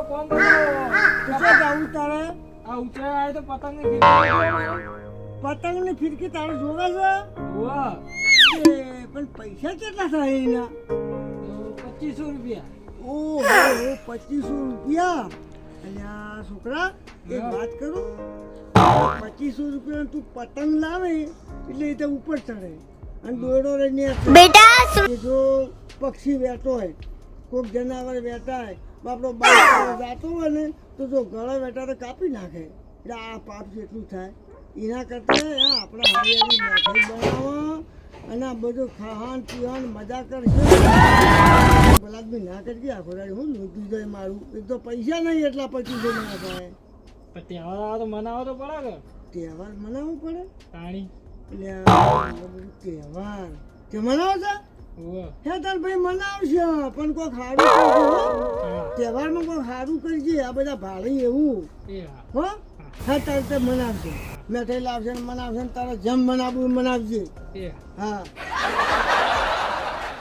કોમ કરો શું જાવું તારે? આ ઉંચાઈ આવે તો પતંગની ફિરકી પતંગની ફિરકી તારે જોવે છે? વાહ પણ પૈસા કેટલા થાય એના? 2500 રૂપિયા. ઓહો 2500 રૂપિયા. અલ્યા છોકરા એક વાત કરું, 2500 રૂપિયા તું પતંગ લાવે એટલે એ તો ઉપર ચડે અને દોરડો રહીને બેટા જો પક્ષી બેઠો હોય, કોઈક જનાવર બેઠા હોય, બાપડો બાઈક જાતો હોય ને તો જો ગળા બેઠા તો કાપી નાખે. એટલે આ પાપ જેટલું થાય એના કરતાં આપણે હરિયાળી મીઠાઈ બનાવો અને આ બધું ખાવાન પીવાન મજા કરશે. બલાદમી ના કરજે આખો રાડી હું લૂંટી જાય મારું. એક તો પૈસા નહીં એટલા 2500 ના થાય. પણ તહેવાર તો મનાવો તો પડે કે તહેવાર મનાવવું પડે તાણી. એટલે આ બધું તહેવાર તે મનાવો છે? ઓહ હે તાર ભાઈ મનાવશે પણ કોઈ સારું કરજો હો. તહેવારમાં કોઈ સારું કરજે. આ બધા ભાડે એવું એ હા હો. હા તારે તે મનાવશે, મીઠાઈ લાવશે ને મનાવશે ને તારે જેમ મનાવવું મનાવજે. એ હા